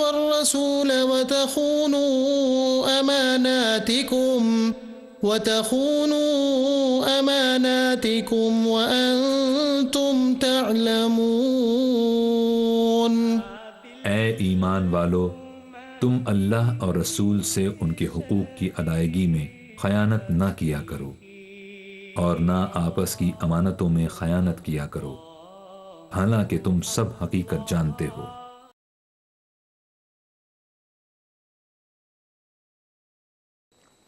والرسول وتخونوا أماناتكم وأنتم تعلمون۔ اے ایمان والو، تم اللہ اور رسول سے ان کے حقوق کی ادائیگی میں خیانت نہ کیا کرو اور نہ آپس کی امانتوں میں خیانت کیا کرو، حالانکہ تم سب حقیقت جانتے ہو۔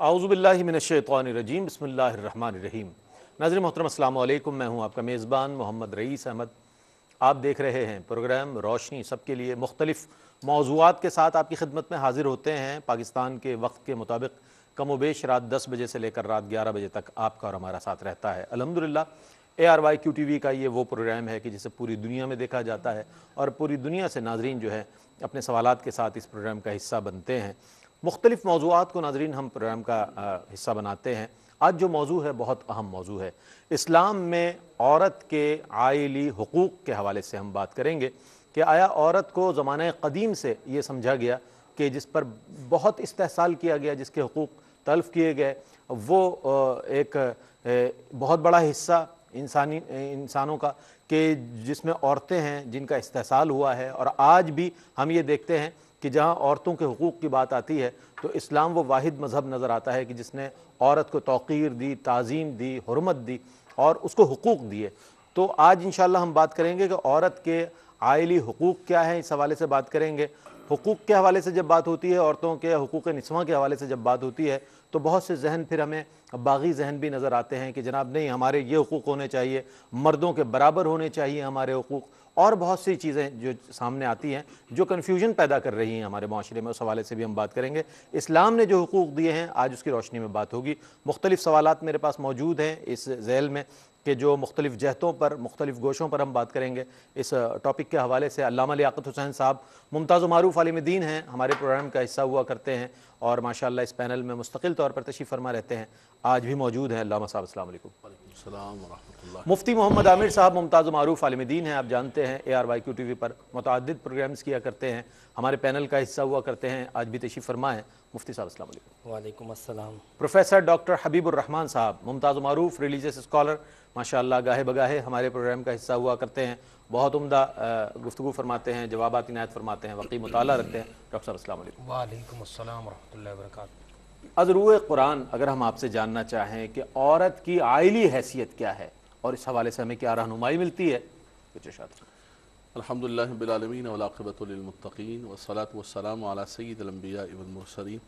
اعوذ باللہ من الشیطان الرجیم، بسم اللہ الرحمن الرحیم۔ ناظرین محترم السلام علیکم، میں ہوں آپ کا میزبان محمد رئیس احمد۔ آپ دیکھ رہے ہیں پروگرام روشنی سب کے لیے، مختلف موضوعات کے ساتھ آپ کی خدمت میں حاضر ہوتے ہیں پاکستان کے وقت کے مطابق کم و بیش رات 10 بجے سے لے کر رات 11 بجے تک آپ کا اور ہمارا ساتھ رہتا ہے۔ الحمدللہ ARYQ-TV کا یہ وہ پروگرام ہے کہ جسے پوری دنیا میں دیکھا جاتا ہے اور پوری دنیا سے ناظرین جو ہے اپنے سوالات کے ساتھ اس پروگرام کا حصہ بنتے ہیں۔ مختلف موضوعات کو ناظرین ہم پروگرام کا حصہ بناتے ہیں۔ آج جو موضوع ہے بہت اہم موضوع ہے۔ اسلام میں عورت کے عائلی حقوق کے حوالے سے ہم بات کریں گے کہ آیا عورت کو زمانہ قدیم سے یہ سمجھا گیا کہ جس پر بہت استحصال کیا گیا، جس کے حقوق تلف کیے گئے، وہ ایک بہت بڑا حصہ انسانوں کا کہ جس میں عورتیں ہیں جن کا استحصال ہوا ہے، اور آج بھی ہم یہ دیکھتے ہیں کہ جہاں عورتوں کے حقوق کی بات آتی ہے تو اسلام وہ واحد مذہب نظر آتا ہے کہ جس نے عورت کو توقیر دی، تعظیم دی، حرمت دی اور اس کو حقوق دیے۔ تو آج انشاءاللہ ہم بات کریں گے کہ عورت کے عائلی حقوق کیا ہیں، اس حوالے سے بات کریں گے۔ حقوق کے حوالے سے جب بات ہوتی ہے، عورتوں کے حقوق نسواں کے حوالے سے جب بات ہوتی ہے تو بہت سے ذہن پھر ہمیں باغی ذہن بھی نظر آتے ہیں کہ جناب نہیں، ہمارے یہ حقوق ہونے چاہیے، مردوں کے برابر ہونے چاہیے ہمارے حقوق، اور بہت سی چیزیں جو سامنے آتی ہیں جو کنفیوژن پیدا کر رہی ہیں ہمارے معاشرے میں، اس حوالے سے بھی ہم بات کریں گے۔ اسلام نے جو حقوق دیے ہیں آج اس کی روشنی میں بات ہوگی۔ مختلف سوالات میرے پاس موجود ہیں اس ذیل میں کہ جو مختلف جہتوں پر، مختلف گوشوں پر ہم بات کریں گے اس ٹاپک کے حوالے سے۔ علامہ لیاقت حسین صاحب ممتاز و معروف عالم دین ہیں، ہمارے پروگرام کا حصہ ہوا کرتے ہیں اور ماشاءاللہ اس پینل میں مستقل طور پر تشریف فرما رہتے ہیں، آج بھی موجود ہیں۔ علامہ صاحب السلام علیکم۔ السلام ورحمۃ اللہ۔ مفتی محمد عامر صاحب ممتاز و معروف عالم دین ہیں، آپ جانتے ہیں ARYQ-TV پر متعدد پروگرامز کیا کرتے ہیں، ہمارے پینل کا حصہ ہوا کرتے ہیں، آج بھی تشریف فرما ہیں۔ مفتی صاحب السلام علیکم۔ وعلیکم السلام۔ پروفیسر ڈاکٹر حبیب الرحمان صاحب ممتاز و معروف ریلیجیس اسکالر، ماشاءاللہ گاہے بگاہے ہمارے پروگرام کا حصہ ہوا کرتے ہیں، بہت عمدہ گفتگو فرماتے ہیں، جوابات عنایت فرماتے ہیں، وقتی مطالعہ رکھتے ہیں۔ ڈاکٹر صاحب السلام علیکم۔ وعلیکم السلام ورحمۃ اللہ وبرکاتہ۔ از روئے قرآن اگر ہم آپ سے جاننا چاہیں کہ عورت کی عائلی حیثیت کیا ہے اور اس حوالے سے ہمیں کیا رہنمائی ملتی ہے، کچھ ارشاد فرمائیں۔ الحمدللہ رب العالمین والعاقبۃ للمتقین والصلاۃ والسلام علی سید الانبیاء والمرسلین۔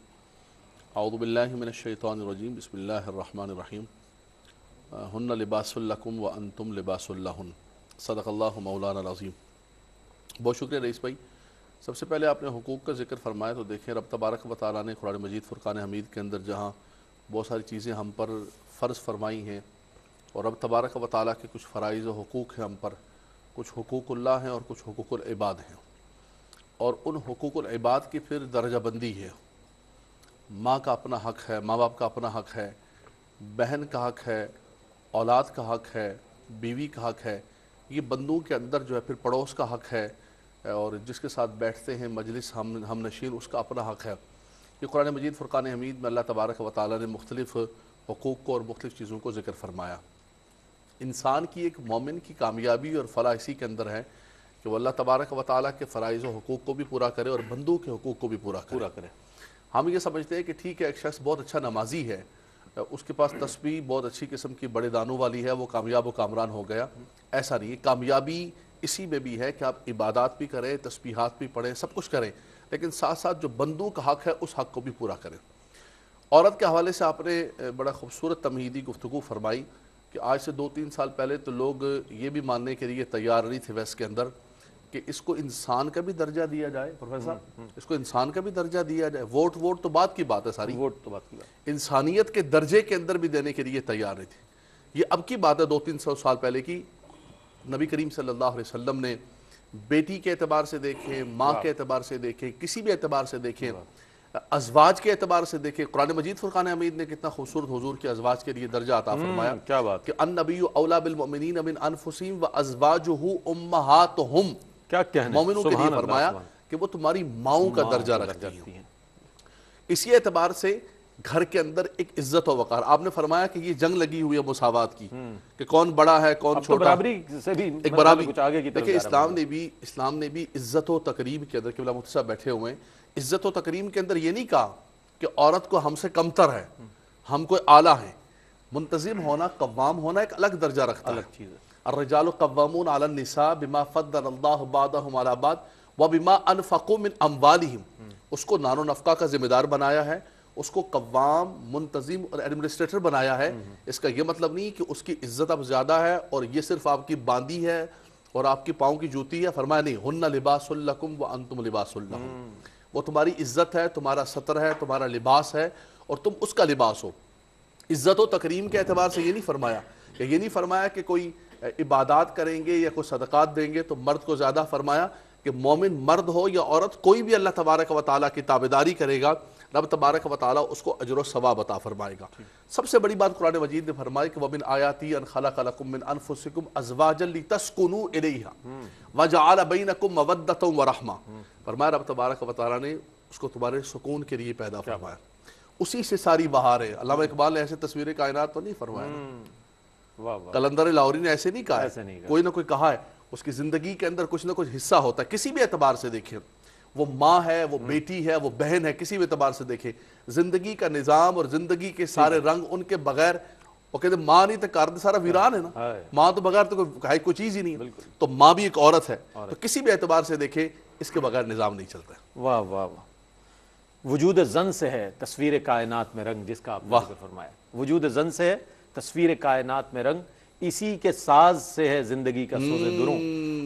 اعوذ باللہ من الشیطان الرجیم، بسم اللہ الرحمن الرحیم۔ ہن لباس لکم وانتم لباس لہن، صدق اللہ مولانا العظیم۔ بہت شکریہ رئیس بھائی۔ سب سے پہلے آپ نے حقوق کا ذکر فرمایا تو دیکھیں رب تبارک و تعالیٰ نے قرآن مجید فرقان حمید کے اندر جہاں بہت ساری چیزیں ہم پر فرض فرمائی ہیں اور رب تبارک و تعالیٰ کے کچھ فرائض و حقوق ہیں ہم پر، کچھ حقوق اللہ ہیں اور کچھ حقوق العباد ہیں، اور ان حقوق العباد کی پھر درجہ بندی ہے۔ ماں کا اپنا حق ہے، ماں باپ کا اپنا حق ہے، بہن کا حق ہے، اولاد کا حق ہے، بیوی کا حق ہے، یہ بندوں کے اندر جو ہے پھر پڑوس کا حق ہے، اور جس کے ساتھ بیٹھتے ہیں مجلس ہم نشین، اس کا اپنا حق ہے۔ یہ قرآن مجید فرقان حمید میں اللہ تبارک و تعالیٰ نے مختلف حقوق کو اور مختلف چیزوں کو ذکر فرمایا۔ انسان کی، ایک مومن کی کامیابی اور فلاح اسی کے اندر ہے کہ وہ اللہ تبارک و تعالیٰ کے فرائض و حقوق کو بھی پورا کرے اور بندوں کے حقوق کو بھی پورا کرے۔ ہم یہ سمجھتے ہیں کہ ٹھیک ہے، ایک شخص بہت اچھا نمازی ہے، اس کے پاس تسبیح بہت اچھی قسم کی بڑے دانوں والی ہے، وہ کامیاب و کامران ہو گیا۔ ایسا نہیں ہے، کامیابی اسی میں بھی ہے کہ آپ عبادات بھی کریں، تسبیحات بھی پڑھیں، سب کچھ کریں، لیکن ساتھ ساتھ جو بندوں کا حق ہے اس حق کو بھی پورا کریں۔ عورت کے حوالے سے آپ نے بڑا خوبصورت تمہیدی گفتگو فرمائی کہ آج سے 2-3 سال پہلے تو لوگ یہ بھی ماننے کے لیے تیار نہیں تھے ویسٹ کے اندر کہ اس کو انسان کا بھی درجہ دیا جائے، پروفیسر اس کو انسان کا بھی درجہ دیا جائے۔ ووٹ تو بات کی بات ہے ساری، ووٹ تو بات کی بات، انسانیت کے درجے کے اندر بھی دینے کے لیے تیار نہیں تھے۔ یہ اب کی بات ہے 200-300 سال پہلے کی۔ نبی کریم صلی اللہ علیہ وسلم نے بیٹی کے اعتبار سے دیکھیں، ماں کے اعتبار سے دیکھیں، کسی بھی اعتبار سے دیکھیں، ازواج کے اعتبار سے دیکھیں، قرآن مجید فرقان حمید نے کتنا خوبصورت حضور کے ازواج کے لیے درجہ عطا فرمایا۔ کیا بات کہ النبی اولا بالمؤمنین من انفسہم وازواجہ امہاتہم، کیا کہنے، مومنوں کے لیے فرمایا کہ وہ تمہاری ماؤں کا درجہ رکھتی ہیں۔ اسی اعتبار سے گھر کے اندر ایک عزت و وقار، آپ نے فرمایا کہ یہ جنگ لگی ہوئی ہے مساوات کی کہ کون بڑا ہے کون چھوٹا، برابری سے بھی ایک برابری کچھ آگے کی طرف دیکھیں جا رہا ہے۔ اسلام نے بھی عزت و تکریم کے اندر، قبلہ مفتی صاحب بیٹھے ہوئے ہیں، عزت و تکریم کے اندر یہ نہیں کہا کہ عورت کو ہم سے کمتر ہے، ہم کوئی اعلیٰ ہیں۔ منتظم ہونا، قوام ہونا ایک الگ درجہ رکھتا ہے۔ الگ چیز ہے۔ الرجال قوامون علی النساء بما فضل اللہ بعضهم علی بعض وبما انفقوا من اموالهم، اس کو نان و نفقہ کا ذمہ دار بنایا ہے، اس کو قوام، منتظم اور ایڈمنسٹریٹر بنایا ہے۔ اس کا یہ مطلب نہیں کہ اس کی عزت اب زیادہ ہے اور یہ صرف آپ کی باندی ہے اور آپ کی پاؤں کی جوتی ہے۔ فرمایا نہیں، ہن لباس لکم وانتم لباس لہم، وہ تمہاری عزت ہے، تمہارا ستر ہے، تمہارا لباس ہے اور تم اس کا لباس ہو۔ عزت و تکریم کے اعتبار سے یہ نہیں فرمایا کہ یہ نہیں فرمایا کہ کوئی عبادات کریں گے یا کوئی صدقات دیں گے تو مرد کو زیادہ، فرمایا کہ مومن مرد ہو یا عورت کوئی بھی اللہ تبارک و تعالیٰ کی تابعداری کرے گا، رب تبارک و تعالیٰ اس کو اجر و ثواب عطا فرمائے گا۔ سب سے بڑی بات قرآن مجید نے فرمائی کہ وَمِنْ آیَاتِهِ أَنْ خَلَقَ لَكُم مِّنْ أَنفُسِكُمْ أَزْوَاجًا لِتَسْكُنُوا إِلَيْهَا وَجَعَلَ بَيْنَكُمْ مَوَدَّةً وَرَحْمَةً، فرمایا رب تبارک و تعالیٰ نے اس کو تمہارے سکون کے لیے پیدا فرمایا، اسی سے ساری بہار ہے۔ علامہ اقبال نے ایسے تصویر کائنات تو نہیں فرمایا، قلندر لاہوری نے ایسے نہیں کہا ہے، کوئی نہ کوئی کہا ہے، اس کی زندگی کے اندر کچھ نہ کچھ حصہ ہوتا ہے۔ کسی بھی اعتبار سے دیکھیں، وہ ماں ہے، وہ بیٹی ہے، وہ بہن ہے، کسی بھی اعتبار سے دیکھیں، زندگی کا نظام اور زندگی کے سارے رنگ ان کے بغیر، وہ کہتے ہیں ماں نہیں تو کار سارا ویران ہے نا، ماں تو بغیر تو کوئی چیز ہی نہیں ہے، تو ماں بھی ایک عورت ہے۔ تو کسی بھی اعتبار سے دیکھیں اس کے بغیر نظام نہیں چلتا ہے۔ واہ واہ واہ، وجود زن سے ہے تصویر کائنات میں رنگ، جس کا آپ نے ذکر فرمایا، وجود زن سے ہے تصویر کائنات میں رنگ، اسی کے ساز سے ہے زندگی کا سوز دروں۔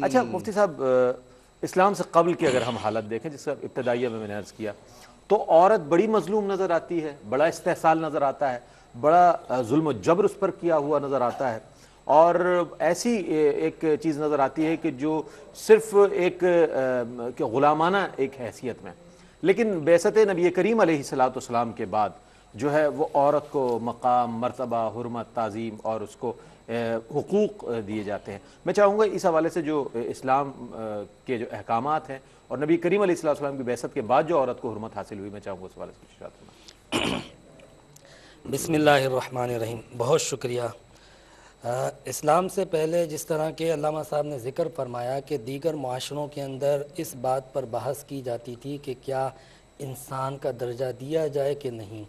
اچھا مفتی صاحب، اسلام سے قبل کی اگر ہم حالت دیکھیں، جس کا ابتدائیہ میں نے عرض کیا، تو عورت بڑی مظلوم نظر آتی ہے، بڑا استحصال نظر آتا ہے، بڑا ظلم و جبر اس پر کیا ہوا نظر آتا ہے، اور ایسی ایک چیز نظر آتی ہے کہ جو صرف ایک غلامانہ ایک حیثیت میں، لیکن بعثت نبی کریم علیہ الصلوۃ والسلام کے بعد جو ہے وہ عورت کو مقام، مرتبہ، حرمت، تعظیم اور اس کو حقوق دیے جاتے ہیں۔ میں چاہوں گا اس حوالے سے جو اسلام کے جو احکامات ہیں اور نبی کریم علیہ الصلوۃ والسلام کی بعثت کے بعد جو عورت کو حرمت حاصل ہوئی، میں چاہوں گا اس حوالے سے کچھ اشارت کرنا۔ بسم اللہ الرحمن الرحیم، بہت شکریہ۔ اسلام سے پہلے جس طرح کے علامہ صاحب نے ذکر فرمایا کہ دیگر معاشروں کے اندر اس بات پر بحث کی جاتی تھی کہ کیا انسان کا درجہ دیا جائے کہ نہیں،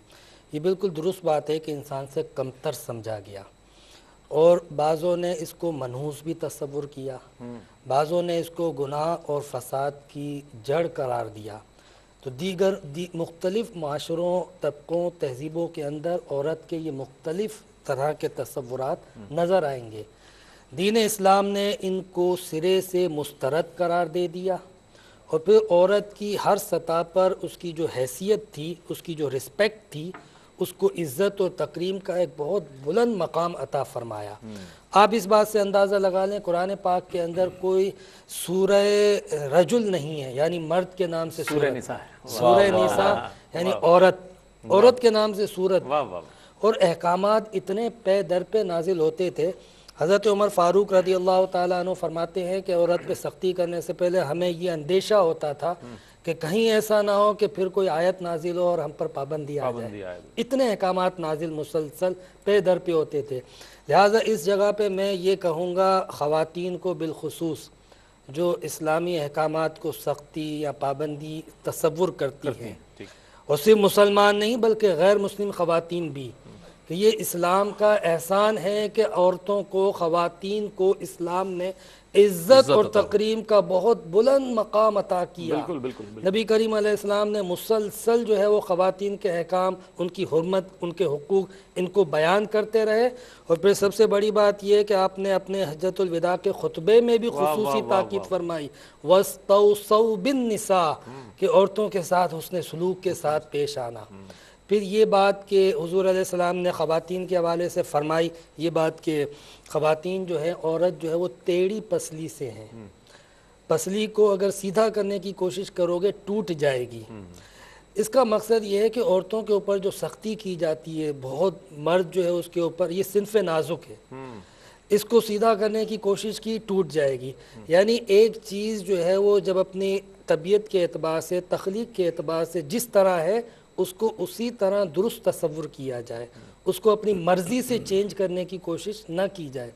یہ بالکل درست بات ہے کہ انسان سے کمتر سمجھا گیا، اور بعضوں نے اس کو منحوس بھی تصور کیا، بعضوں نے اس کو گناہ اور فساد کی جڑ قرار دیا۔ تو دیگر مختلف معاشروں، طبقوں، تہذیبوں کے اندر عورت کے یہ مختلف طرح کے تصورات نظر آئیں گے۔ دین اسلام نے ان کو سرے سے مسترد قرار دے دیا، اور پھر عورت کی ہر سطح پر اس کی جو حیثیت تھی، اس کی جو رسپیکٹ تھی، اس کو عزت اور تکریم کا ایک بہت بلند مقام عطا فرمایا۔ آپ اس بات سے اندازہ لگا لیں، قرآن پاک کے اندر کوئی سورہ رجل نہیں ہے، یعنی مرد کے نام سے سورہ نساء، سورہ نساء یعنی عورت کے نام سے سورت، اور احکامات اتنے پے در پہ نازل ہوتے تھے۔ حضرت عمر فاروق رضی اللہ تعالیٰ عنہ فرماتے ہیں کہ عورت پہ سختی کرنے سے پہلے ہمیں یہ اندیشہ ہوتا تھا کہ کہیں ایسا نہ ہو کہ پھر کوئی آیت نازل ہو اور ہم پر پابندی آ جائے۔ اتنے احکامات نازل مسلسل پے در پہ ہوتے تھے۔ لہٰذا اس جگہ پہ میں یہ کہوں گا خواتین کو بالخصوص جو اسلامی احکامات کو سختی یا پابندی تصور کرتی ہیں، اور صرف مسلمان نہیں بلکہ غیر مسلم خواتین بھی، کہ یہ اسلام کا احسان ہے کہ عورتوں کو، خواتین کو اسلام نے عزت اور تکریم کا بہت بلند مقام عطا کیا۔ بالکل بالکل بالکل۔ نبی کریم علیہ السلام نے مسلسل جو ہے وہ خواتین کے احکام، ان کی حرمت، ان کے حقوق، ان کو بیان کرتے رہے۔ اور پھر سب سے بڑی بات یہ کہ آپ نے اپنے حجۃ الوداع کے خطبے میں بھی خصوصی تاکید فرمائی، وَاسْتَوْصَوْا بِالنِّسَاءِ، کہ عورتوں کے ساتھ حسن سلوک کے ساتھ پیش آنا۔ پھر یہ بات کہ حضور علیہ السلام نے خواتین کے حوالے سے فرمائی، یہ بات کہ خواتین جو ہے، عورت جو ہے وہ ٹیڑھی پسلی سے ہیں، پسلی کو اگر سیدھا کرنے کی کوشش کرو گے ٹوٹ جائے گی۔ اس کا مقصد یہ ہے کہ عورتوں کے اوپر جو سختی کی جاتی ہے، بہت مرد جو ہے اس کے اوپر، یہ صنف نازک ہے، اس کو سیدھا کرنے کی کوشش کی ٹوٹ جائے گی۔ یعنی ایک چیز جو ہے وہ جب اپنی طبیعت کے اعتبار سے، تخلیق کے اعتبار سے جس طرح ہے، اس کو اسی طرح درست تصور کیا جائے، اس کو اپنی مرضی سے چینج کرنے کی کوشش نہ کی جائے۔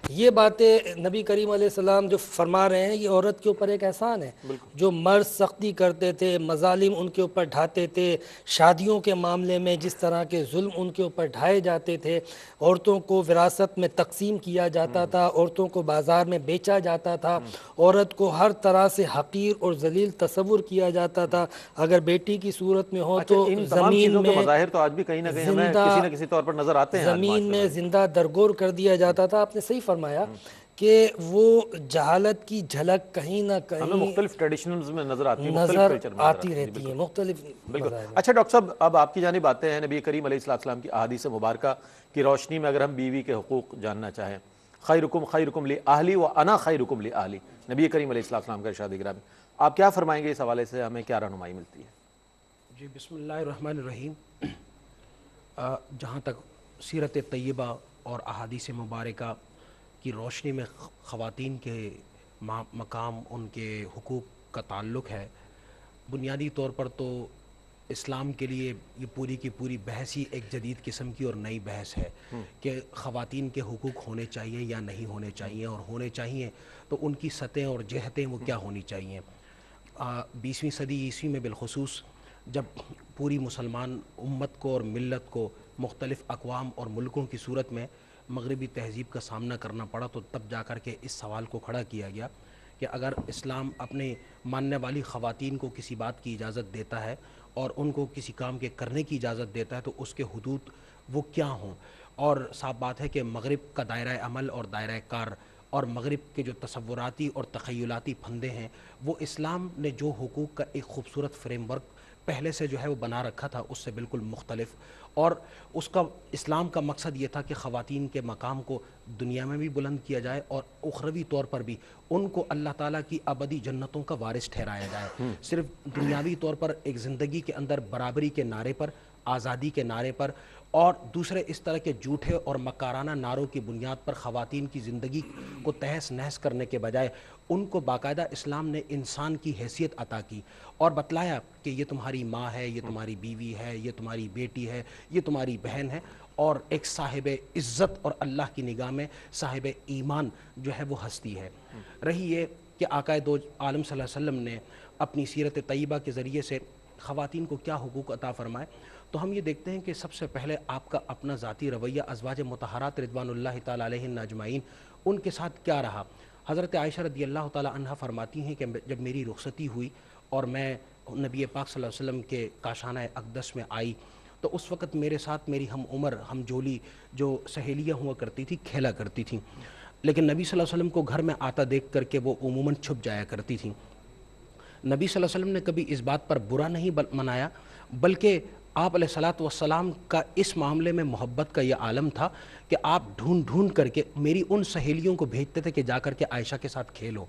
یہ باتیں نبی کریم علیہ السلام جو فرما رہے ہیں، یہ عورت کے اوپر ایک احسان ہے۔ جو مرد سختی کرتے تھے، مظالم ان کے اوپر ڈھاتے تھے، شادیوں کے معاملے میں جس طرح کے ظلم ان کے اوپر ڈھائے جاتے تھے، عورتوں کو وراثت میں تقسیم کیا جاتا تھا، عورتوں کو بازار میں بیچا جاتا تھا، عورت کو ہر طرح سے حقیر اور ذلیل تصور کیا جاتا تھا۔ اگر بیٹی کی صورت میں ہو تو ان تمام زمین چیزوں کے میں مظاہر تو آج بھی کہیں نہ کہیں ہمیں کسی نہ کسی طور پر نظر آتے ہیں۔ زمین میں زندہ درگور کر دیا جاتا تھا۔ آپ نے صحیح فرمایا کہ وہ جہالت کی جھلک کہیں نہ ہمیں کہیں مختلف ٹریڈیشنز میں نظر آتی ہیں، نظر مختلف کلچر میں آتی رہتی ہے، مختلف بالکل۔ مذاہب میں۔ اچھا ڈاکٹر صاحب، اب آپ کی جانب آتے ہیں، نبی کریم علیہ السلام کی احادیث مبارکہ کی روشنی میں اگر ہم بیوی کے حقوق جاننا چاہیں، خیرکم خیرکم لاہلی وانا خیرکم لاہلی، نبی کریم علیہ السلام کا ارشاد گرامی، آپ کیا فرمائیں گے اس حوالے سے، ہمیں کیا رہنمائی ملتی ہے؟ جی بسم اللہ الرحمن الرحیم۔ جہاں تک سیرت طیبہ اور احادیث مبارکہ کی روشنی میں خواتین کے مقام، ان کے حقوق کا تعلق ہے، بنیادی طور پر تو اسلام کے لیے یہ پوری کی پوری بحث ہی ایک جدید قسم کی اور نئی بحث ہے کہ خواتین کے حقوق ہونے چاہیے یا نہیں ہونے چاہیے، اور ہونے چاہیے تو ان کی سطح اور جہتیں وہ کیا ہونی چاہیے۔ 20ویں صدی عیسوی میں بالخصوص جب پوری مسلمان امت کو اور ملت کو مختلف اقوام اور ملکوں کی صورت میں مغربی تہذیب کا سامنا کرنا پڑا، تو تب جا کر کے اس سوال کو کھڑا کیا گیا کہ اگر اسلام اپنے ماننے والی خواتین کو کسی بات کی اجازت دیتا ہے اور ان کو کسی کام کے کرنے کی اجازت دیتا ہے تو اس کے حدود وہ کیا ہوں۔ اور صاف بات ہے کہ مغرب کا دائرہ عمل اور دائرہ کار اور مغرب کے جو تصوراتی اور تخیلاتی پھندے ہیں، وہ اسلام نے جو حقوق کا ایک خوبصورت فریم ورک پہلے سے جو ہے وہ بنا رکھا تھا، اس سے بالکل مختلف، اور اس کا اسلام کا مقصد یہ تھا کہ خواتین کے مقام کو دنیا میں بھی بلند کیا جائے اور اخروی طور پر بھی ان کو اللہ تعالیٰ کی ابدی جنتوں کا وارث ٹھہرایا جائے۔ صرف دنیاوی طور پر ایک زندگی کے اندر برابری کے نعرے پر، آزادی کے نعرے پر اور دوسرے اس طرح کے جھوٹے اور مکارانہ نعروں کی بنیاد پر خواتین کی زندگی کو تہس نہس کرنے کے بجائے ان کو باقاعدہ اسلام نے انسان کی حیثیت عطا کی اور بتلایا کہ یہ تمہاری ماں ہے، یہ تمہاری بیوی ہے، یہ تمہاری بیٹی ہے، یہ تمہاری بہن ہے، اور ایک صاحب عزت اور اللہ کی نگاہ میں صاحب ایمان جو ہے وہ ہستی ہے۔ رہی یہ کہ آقائے دو عالم صلی اللہ علیہ وسلم نے اپنی سیرت طیبہ کے ذریعے سے خواتین کو کیا حقوق عطا فرمائے، تو ہم یہ دیکھتے ہیں کہ سب سے پہلے آپ کا اپنا ذاتی رویہ ازواج مطہرات رضوان اللہ تعالیٰ علیہن اجمعین ان کے ساتھ کیا رہا۔ حضرت عائشہ رضی اللہ تعالیٰ عنہا فرماتی ہیں کہ جب میری رخصتی ہوئی اور میں نبی پاک صلی اللہ علیہ وسلم کے کاشانہ اقدس میں آئی تو اس وقت میرے ساتھ میری ہم عمر ہم جولی جو سہیلیاں ہوا کرتی تھی کھیلا کرتی تھیں، لیکن نبی صلی اللہ علیہ وسلم کو گھر میں آتا دیکھ کر کے وہ عموماً چھپ جایا کرتی تھیں۔ نبی صلی اللہ علیہ وسلم نے کبھی اس بات پر برا نہیں منایا، بلکہ آپ علیہ الصلاۃ والسلام کا اس معاملے میں محبت کا یہ عالم تھا کہ آپ ڈھونڈ ڈھونڈ کر کے میری ان سہیلیوں کو بھیجتے تھے کہ جا کر کے عائشہ کے ساتھ کھیلو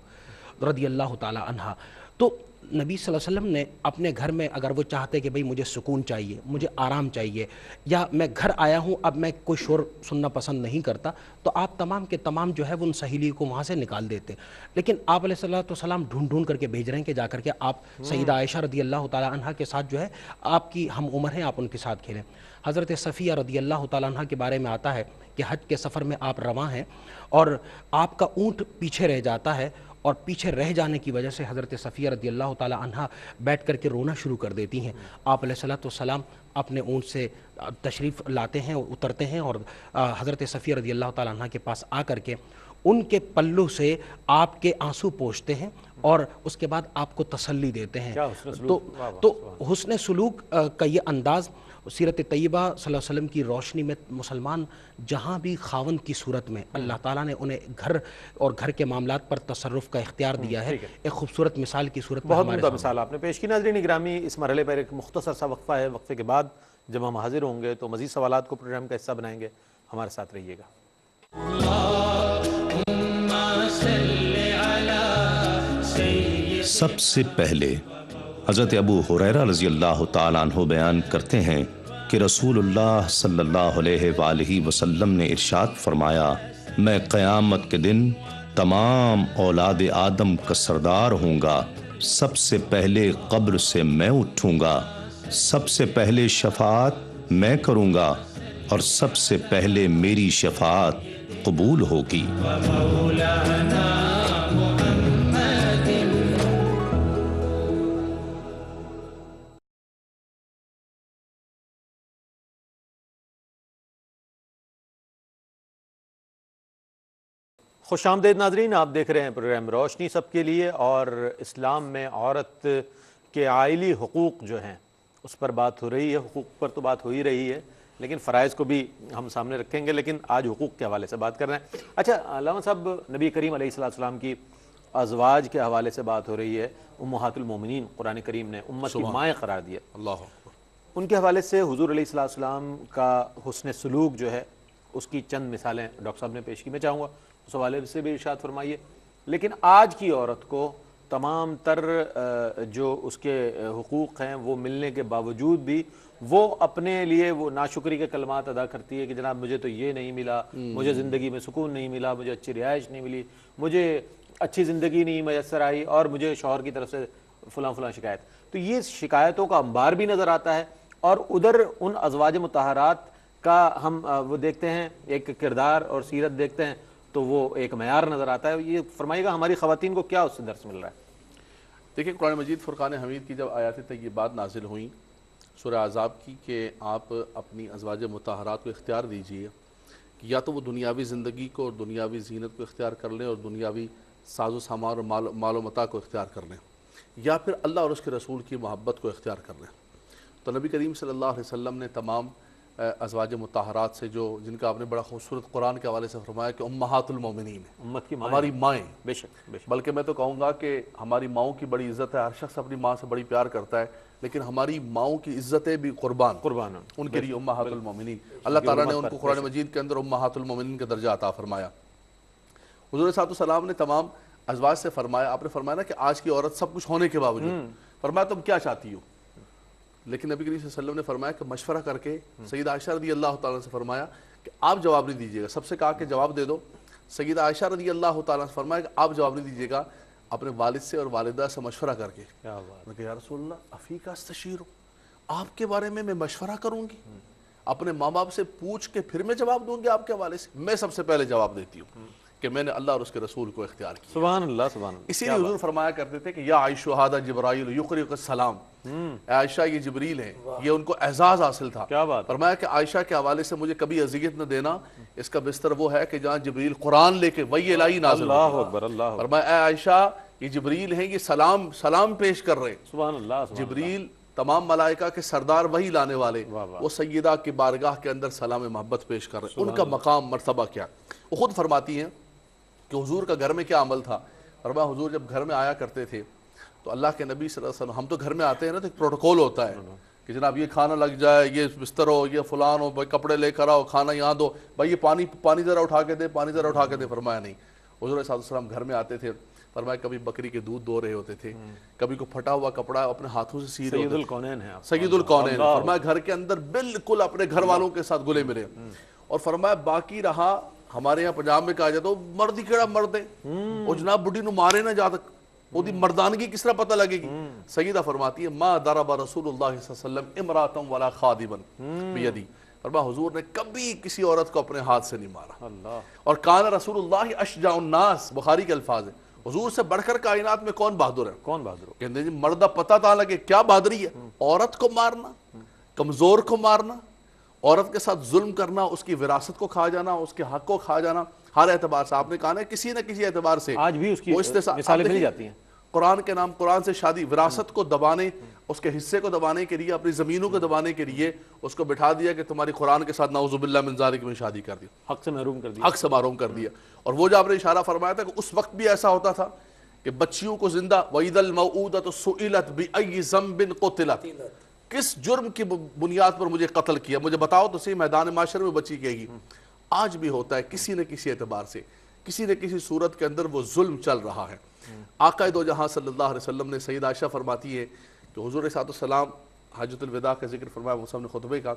رضی اللہ تعالی عنہا۔ تو نبی صلی اللہ علیہ وسلم نے اپنے گھر میں اگر وہ چاہتے کہ بھئی مجھے سکون چاہیے، مجھے آرام چاہیے، یا میں گھر آیا ہوں اب میں کوئی شور سننا پسند نہیں کرتا، تو آپ تمام کے تمام جو ہے وہ ان سہیلیوں کو وہاں سے نکال دیتے۔ لیکن آپ علیہ الصلوۃ والسلام ڈھونڈ ڈھونڈ کر کے بھیج رہے ہیں کہ جا کر کے آپ سیدہ عائشہ رضی اللہ تعالیٰ عنہ کے ساتھ جو ہے آپ کی ہم عمر ہیں، آپ ان کے ساتھ کھیلیں۔ حضرت صفیہ رضی اللہ تعالیٰ عنہ کے بارے میں آتا ہے کہ حج کے سفر میں آپ رواں ہیں اور آپ کا اونٹ پیچھے رہ جاتا ہے اور پیچھے رہ جانے کی وجہ سے حضرت صفیہ رضی اللہ تعالی عنہ بیٹھ کر کے رونا شروع کر دیتی ہیں. آپ علیہ الصلوۃ والسلام اپنے اونٹ سے تشریف لاتے ہیں اور اترتے ہیں اور حضرت صفیہ رضی اللہ تعالی عنہ کے پاس آ کر کے ان کے پلو سے آپ کے آنسو پوچھتے ہیں اور اس کے بعد آپ کو تسلی دیتے ہیں. تو حسن سلوک کا یہ انداز سیرت طیبہ صلی اللہ علیہ وسلم کی روشنی میں مسلمان جہاں بھی خاوند کی صورت میں اللہ تعالیٰ نے انہیں گھر اور گھر کے معاملات پر تصرف کا اختیار دیا ہے، ایک خوبصورت مثال کی صورت میں بہت عمدہ مثال آپ نے پیش کی. ناظرین گرامی، اس مرحلے پر ایک مختصر سا وقفہ ہے. وقفے کے بعد جب ہم حاضر ہوں گے تو مزید سوالات کو پروگرام کا حصہ بنائیں گے. ہمارے ساتھ رہیے گا. سب سے پہلے حضرت ابو ہریرہ رضی اللہ تعالیٰ عنہ بیان کرتے ہیں کہ رسول اللہ صلی اللہ علیہ وآلہ وسلم نے ارشاد فرمایا، میں قیامت کے دن تمام اولاد آدم کا سردار ہوں گا. سب سے پہلے قبر سے میں اٹھوں گا، سب سے پہلے شفاعت میں کروں گا اور سب سے پہلے میری شفاعت قبول ہوگی. خوش آمدید ناظرین، آپ دیکھ رہے ہیں پروگرام روشنی سب کے لیے، اور اسلام میں عورت کے عائلی حقوق جو ہیں اس پر بات ہو رہی ہے. حقوق پر تو بات ہو ہی رہی ہے لیکن فرائض کو بھی ہم سامنے رکھیں گے، لیکن آج حقوق کے حوالے سے بات کر رہے ہیں. اچھا علامہ صاحب، نبی کریم علیہ السلام کی ازواج کے حوالے سے بات ہو رہی ہے. امہات المومنین قرآن کریم نے امت کی مائیں قرار دیا. اللہ ان کے حوالے سے حضور علیہ السلام کا حسن سلوک جو ہے اس کی چند مثالیں ڈاکٹر صاحب نے پیش کی. میں چاہوں گا اس حوالے سے بھی ارشاد فرمائیے. لیکن آج کی عورت کو تمام تر جو اس کے حقوق ہیں وہ ملنے کے باوجود بھی وہ اپنے لیے وہ ناشکری کے کلمات ادا کرتی ہے کہ جناب مجھے تو یہ نہیں ملا، مجھے زندگی میں سکون نہیں ملا، مجھے اچھی رہائش نہیں ملی، مجھے اچھی زندگی نہیں میسر آئی، اور مجھے شوہر کی طرف سے فلاں فلاں شکایت. تو یہ شکایتوں کا انبار بھی نظر آتا ہے، اور ادھر ان ازواج مطہرات کا ہم وہ دیکھتے ہیں ایک کردار اور سیرت دیکھتے ہیں تو وہ ایک معیار نظر آتا ہے. یہ فرمائیے گا ہماری خواتین کو کیا اس سے درس مل رہا ہے؟ دیکھیں، قرآن مجید فرقان حمید کی جب آیات طیبات نازل ہوئیں سورہ احزاب کی کہ آپ اپنی ازواج مطہرات کو اختیار دیجیے کہ یا تو وہ دنیاوی زندگی کو اور دنیاوی زینت کو اختیار کر لیں اور دنیاوی ساز و سامان اور مال و متاع کو اختیار کر لیں، یا پھر اللہ اور اس کے رسول کی محبت کو اختیار کر لیں. تو نبی کریم صلی اللہ علیہ وسلم نے تمام ازواج مطہرات سے جن کا آپ نے بڑا خوبصورت قرآن کے حوالے سے فرمایا کہ امہات المومنین، امت کی ہماری مائیں. بے شک بلکہ میں تو کہوں گا کہ ہماری ماؤں کی بڑی عزت ہے. ہر شخص اپنی ماں سے بڑی پیار کرتا ہے، لیکن ہماری ماؤں کی عزتیں بھی قربان ان کے لیے امہات المومنین. اللہ تعالیٰ نے ان کو قرآن مجید کے اندر امہات المومنین کا درجہ عطا فرمایا. حضور صلی اللہ علیہ وسلم نے تمام ازواج سے فرمایا، آپ نے فرمایا نا کہ آج کی عورت سب کچھ ہونے کے باوجود، فرمایا تم کیا چاہتی ہو؟ لیکن نبی کریم صلی اللہ علیہ وسلم نے فرمایا کہ مشورہ کر کے سیدہ عائشہ رضی اللہ تعالیٰ سے فرمایا کہ آپ جواب نہیں دیجیے گا. سب سے کہا کہ جواب دے دو. سیدہ عائشہ رضی اللہ تعالیٰ سے فرمایا کہ آپ جواب نہیں دیجیے گا، اپنے والد سے اور والدہ سے مشورہ کر کے. میں کہ یا رسول اللہ افیک استشیر، آپ کے بارے میں مشورہ کروں گی؟ اپنے ماں باپ سے پوچھ کے پھر میں جواب دوں گی آپ کے حوالے سے؟ میں سب سے پہلے جواب دیتی ہوں کہ میں نے اللہ اور اس کے رسول کو اختیار کیا. سبحان اللہ سبحان اللہ. اسی لیے حضور فرمایا کرتے تھے کہ یا عائشہ ھذا جبرائیل یقرئک السلام، عائشہ یہ جبریل ہیں، یہ ان کو اعزاز حاصل تھا. کیا بات. فرمایا کہ عائشہ کے حوالے سے مجھے کبھی اذیت نہ دینا، اس کا بستر وہ ہے کہ جہاں جبریل قرآن لے کے وحی الہی نازل ہوتی ہے. اللہ اکبر. اللہ فرمایا اے عائشہ یہ جبریل ہیں، یہ سلام پیش کر رہے ہیں. سبحان اللہ. جبریل تمام ملائکہ کے سردار وحی لانے والے، وہ سیدہ کی بارگاہ کے اندر سلام محبت پیش کر رہے ہیں. ان کا مقام مرتبہ کیا. وہ خود فرماتی ہیں کہ حضور کا گھر میں کیا عمل تھا. فرمایا حضور جب گھر میں آیا کرتے تھے تو اللہ کے نبی صلی اللہ علیہ وسلم، ہم تو گھر میں آتے ہیں نا تو ایک پروٹوکول ہوتا ہے کہ جناب یہ کھانا لگ جائے، یہ بستر ہو، یہ فلان ہو، بھائی کپڑے لے کر آؤ، کھانا یہاں دو، بھائی یہ پانی ذرا اٹھا کے دے، پانی ذرا اٹھا کے دے. فرمایا نہیں. حضور صلی اللہ علیہ وسلم گھر میں آتے تھے، فرمایا کبھی بکری کے دودھ دو رہے ہوتے تھے، کبھی کو پھٹا ہوا کپڑا اپنے ہاتھوں سے سی رہے ہوتے. سید الکونین ہیں آپ. سید الکونین. فرمایا گھر کے اندر بالکل اپنے گھر والوں کے ساتھ گلے ملے. اور فرمایا باقی رہا ہمارے یہاں پنجاب میں کہا جاتا ہے مرد ہی کیڑا مرد ہے، وہ جناب بڈھی نو مارے نہ جا تک، وہ دی مردانگی کس طرح پتہ لگے گی. سیدہ فرماتی ہے ما ضرب رسول اللہ صلی اللہ علیہ وسلم امرأة ولا خادما بیدی. فرمایا حضور نے کبھی کسی عورت کو اپنے ہاتھ سے نہیں مارا. اور کان رسول اللہ اشجع الناس، بخاری کے الفاظ ہیں، حضور سے بڑھ کر کائنات میں کون بہادر ہے؟ کون بہادر ہو؟ کہتے ہیں جی مردہ پتہ تھا لگے کیا بہادری ہے، عورت کو مارنا، کمزور کو مارنا، عورت کے ساتھ ظلم کرنا، اس کی وراثت کو کھا جانا، اس کے حق کو کھا جانا، ہر اعتبار سے آپ نے کہا نا کسی نہ کسی اعتبار سے آج بھی اس کی وہ استحصال- مثالیں آپ مل دیکھیں، جاتی ہیں۔ قرآن کے نام، قرآن سے شادی، وراثت کو دبانے، اس کے حصے کو دبانے کے لیے، اپنی زمینوں کو دبانے کے لیے اس کو بٹھا دیا کہ تمہاری قرآن کے ساتھ نعوذ باللہ من ذالک میں شادی کر دی، حق سے محروم کر دیا۔ حق سے محروم کر دیا۔ اور وہ جو آپ نے اشارہ فرمایا تھا کہ اس وقت بھی ایسا ہوتا تھا کہ بچیوں کو زندہ وَإِذَا الْمَوْءُودَةُ سُئِلَتْ بِأَيِّ ذَنبٍ قُتِلَتْ، کس جرم کی بنیاد پر مجھے قتل کیا، مجھے بتاؤ تو صحیح، میدان معاشر میں بچی کہے گی۔ آج بھی ہوتا ہے کسی نہ کسی اعتبار سے، کسی نہ کسی صورت کے اندر وہ ظلم چل رہا ہے۔ آقا دو جہاں صلی اللہ علیہ وسلم نے، سید عائشہ فرماتی ہے کہ حضور صلی اللہ علیہ وسلم حجۃ الوداع کا ذکر فرمایا مسلم نے خطبے کا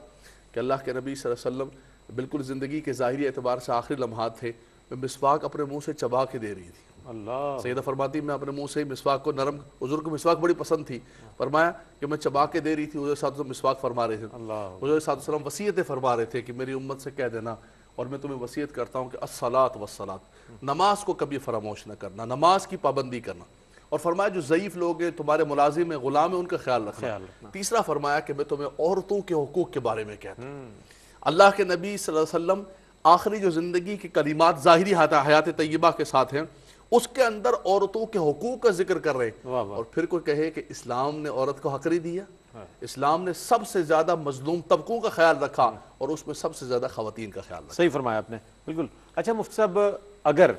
کہ اللہ کے نبی صلی اللہ علیہ وسلم بالکل زندگی کے ظاہری اعتبار سے آخری لمحات تھے، میں مسواک اپنے منہ سے چبا کے دے رہی تھی۔ اللہ، سیدہ فرماتی میں اپنے منہ سے مسواک کو نرم، حضور کو مسواک بڑی پسند تھی، فرمایا کہ میں چبا کے دے رہی تھی، حضور صلی اللہ علیہ وسلم مسواک فرما رہے تھے۔ حضور صلی اللہ علیہ وسلم وصیتیں فرما رہے تھے کہ میری امت سے کہہ دینا اور میں تمہیں وصیت کرتا ہوں کہ الصلاۃ والصلاۃ، نماز کو کبھی فراموش نہ کرنا، نماز کی پابندی کرنا، اور فرمایا جو ضعیف لوگ ہیں، تمہارے ملازم ہیں، غلام ہیں، ان کا خیال رکھنا۔ تیسرا فرمایا کہ میں تمہیں عورتوں کے حقوق کے بارے میں کہتا ہوں۔ اللہ کے نبی صلی اللہ علیہ وسلم آخری جو زندگی کی کلمات ظاہری حیات طیبہ کے ساتھ ہیں، اس کے اندر عورتوں کے حقوق کا ذکر کر رہے ہیں، اور پھر کوئی کہے کہ اسلام نے عورت کو حق نہیں دیا، اسلام نے سب سے زیادہ مظلوم طبقوں کا خیال رکھا اور اس میں سب سے زیادہ خواتین کا خیال رکھا۔ صحیح فرمایا آپ نے، بالکل۔ اچھا مفتی صاحب، اگر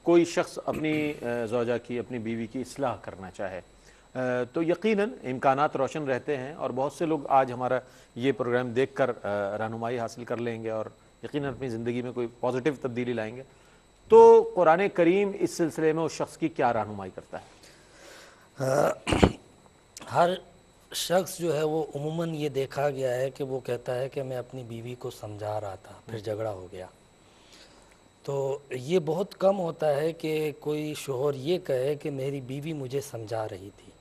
کوئی شخص اپنی زوجہ کی، اپنی بیوی کی اصلاح کرنا چاہے تو یقیناً امکانات روشن رہتے ہیں، اور بہت سے لوگ آج ہمارا یہ پروگرام دیکھ کر رہنمائی حاصل کر لیں گے اور یقیناً اپنی زندگی میں کوئی پازیٹیو تبدیلی لائیں گے۔ تو قرآن کریم اس سلسلے میں اس شخص کی کیا رہنمائی کرتا ہے؟ ہر شخص جو ہے وہ عموماً یہ دیکھا گیا ہے کہ وہ کہتا ہے کہ میں اپنی بیوی کو سمجھا رہا تھا، پھر جھگڑا ہو گیا۔ تو یہ بہت کم ہوتا ہے کہ کوئی شوہر یہ کہے کہ میری بیوی مجھے سمجھا رہی تھی۔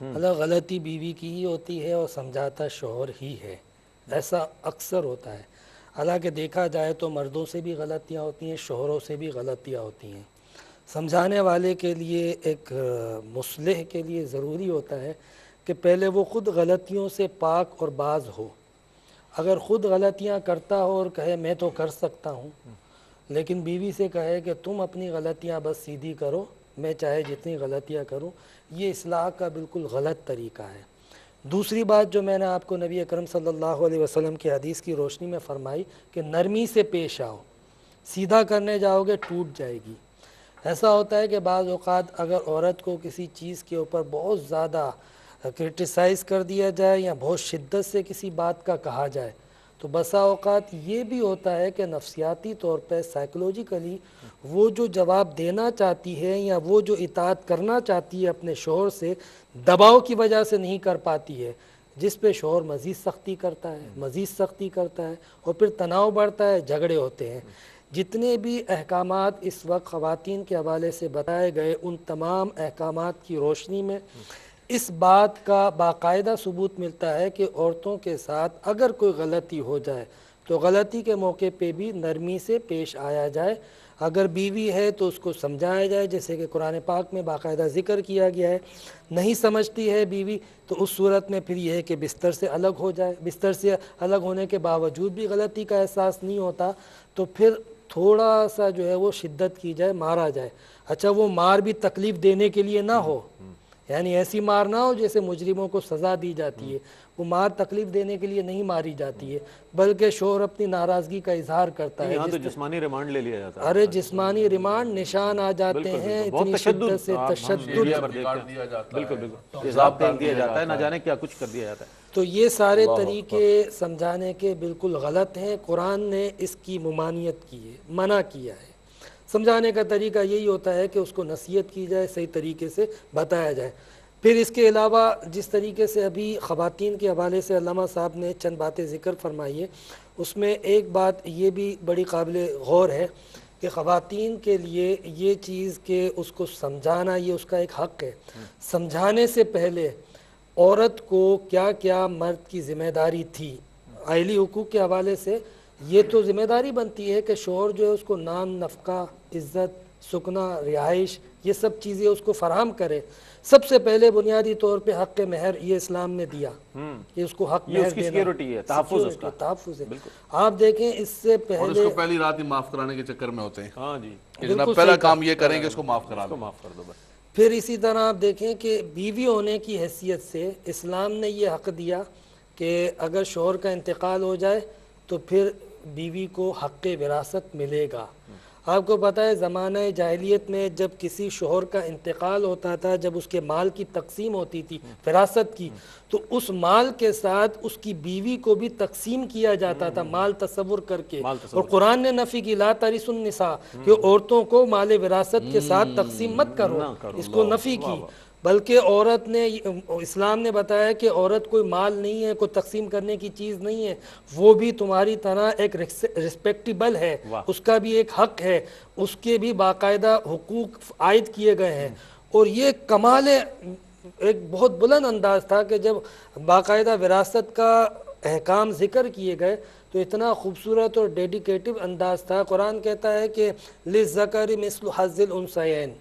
مطلب غلطی بیوی کی ہی ہوتی ہے اور سمجھاتا شوہر ہی ہے، ایسا اکثر ہوتا ہے۔ حالانکہ دیکھا جائے تو مردوں سے بھی غلطیاں ہوتی ہیں، شوہروں سے بھی غلطیاں ہوتی ہیں۔ سمجھانے والے کے لیے، ایک مصلح کے لیے ضروری ہوتا ہے کہ پہلے وہ خود غلطیوں سے پاک اور باز ہو۔ اگر خود غلطیاں کرتا ہو اور کہے میں تو کر سکتا ہوں، لیکن بیوی سے کہے کہ تم اپنی غلطیاں بس سیدھی کرو، میں چاہے جتنی غلطیاں کروں، یہ اصلاح کا بالکل غلط طریقہ ہے۔ دوسری بات جو میں نے آپ کو نبی اکرم صلی اللہ علیہ وسلم کی حدیث کی روشنی میں فرمائی کہ نرمی سے پیش آؤ، سیدھا کرنے جاؤ گے ٹوٹ جائے گی۔ ایسا ہوتا ہے کہ بعض اوقات اگر عورت کو کسی چیز کے اوپر بہت زیادہ کرٹیسائز کر دیا جائے یا بہت شدت سے کسی بات کا کہا جائے تو بسا اوقات یہ بھی ہوتا ہے کہ نفسیاتی طور پہ سائیکولوجیکلی وہ جو جواب دینا چاہتی ہے یا وہ جو اطاعت کرنا چاہتی ہے اپنے شوہر سے، دباؤ کی وجہ سے نہیں کر پاتی ہے، جس پہ شوہر مزید سختی کرتا ہے، مزید سختی کرتا ہے، اور پھر تناؤ بڑھتا ہے، جھگڑے ہوتے ہیں۔ جتنے بھی احکامات اس وقت خواتین کے حوالے سے بتائے گئے، ان تمام احکامات کی روشنی میں اس بات کا باقاعدہ ثبوت ملتا ہے کہ عورتوں کے ساتھ اگر کوئی غلطی ہو جائے تو غلطی کے موقع پہ بھی نرمی سے پیش آیا جائے۔ اگر بیوی ہے تو اس کو سمجھایا جائے، جیسے کہ قرآن پاک میں باقاعدہ ذکر کیا گیا ہے۔ نہیں سمجھتی ہے بیوی تو اس صورت میں پھر یہ ہے کہ بستر سے الگ ہو جائے۔ بستر سے الگ ہونے کے باوجود بھی غلطی کا احساس نہیں ہوتا تو پھر تھوڑا سا جو ہے وہ شدت کی جائے، مارا جائے۔ اچھا وہ مار بھی تکلیف دینے کے لیے نہ ہو، یعنی ایسی مار نہ ہو جیسے مجرموں کو سزا دی جاتی ہے، وہ مار تکلیف دینے کے لیے نہیں ماری جاتی ہے، بلکہ شوہر اپنی ناراضگی کا اظہار کرتا ہے۔ یہاں تو جسمانی ریمانڈ لے لیا جاتا ہے۔ ارے جسمانی ریمانڈ، نشان آ جاتے ہیں، اتنی شدت سے تشدد، بالکل بالکل عذاب دے دیا جاتا ہے، نہ جانے کیا کچھ کر دیا جاتا ہے۔ تو یہ سارے طریقے سمجھانے کے بالکل غلط ہیں۔ قرآن نے اس کی ممانعت کی ہے، منع کیا ہے۔ سمجھانے کا طریقہ یہی ہوتا ہے کہ اس کو نصیحت کی جائے، صحیح طریقے سے بتایا جائے۔ پھر اس کے علاوہ جس طریقے سے ابھی خواتین کے حوالے سے علامہ صاحب نے چند باتیں ذکر فرمائی ہے، اس میں ایک بات یہ بھی بڑی قابل غور ہے کہ خواتین کے لیے یہ چیز کہ اس کو سمجھانا یہ اس کا ایک حق ہے۔ سمجھانے سے پہلے عورت کو کیا کیا مرد کی ذمہ داری تھی، آئلی حقوق کے حوالے سے یہ تو ذمہ داری بنتی ہے کہ شوہر جو ہے اس کو نان، نفقہ، عزت، سکنا، رہائش، یہ سب چیزیں اس کو فراہم کرے، سب سے پہلے بنیادی طور پہ حق مہر یہ اسلام نے دیا کہ اس کو حق مہر دینا، سیکیورٹی ہے، تحفظ اس کا، تحفظ ہے۔ آپ دیکھیں اس سے اور اس پہلے کو پہلی رات ہی معاف کرانے کے چکر میں ہوتے ہیں ہاں جی، کہ جناب پہلا کام یہ کریں کہ اس کو معاف کرا دیں۔ معاف کر دو بس۔ پھر اسی طرح آپ دیکھیں کہ بیوی ہونے کی حیثیت سے اسلام نے یہ حق دیا کہ اگر شوہر کا انتقال ہو جائے تو پھر بیوی کو حق وراثت ملے گا۔ آپ کو پتہ ہے زمانہ جاہلیت میں جب کسی شوہر کا انتقال ہوتا تھا، جب اس کے مال کی تقسیم ہوتی تھی وراثت کی، تو اس مال کے ساتھ اس کی بیوی کو بھی تقسیم کیا جاتا تھا مال تصور کر کے، اور قرآن نے نفی کی لا ترث النساء کہ عورتوں کو مال وراثت کے ساتھ تقسیم مت کرو، اس کو نفی کی، بلکہ عورت نے، اسلام نے بتایا کہ عورت کوئی مال نہیں ہے، کوئی تقسیم کرنے کی چیز نہیں ہے، وہ بھی تمہاری طرح ایک رسپیکٹیبل ہے، اس کا بھی ایک حق ہے، اس کے بھی باقاعدہ حقوق عائد کیے گئے ہیں۔ اور یہ کمال ایک بہت بلند انداز تھا کہ جب باقاعدہ وراثت کا احکام ذکر کیے گئے تو اتنا خوبصورت اور ڈیڈیکیٹو انداز تھا۔ قرآن کہتا ہے کہ للذکر مثل حظ الانثیین،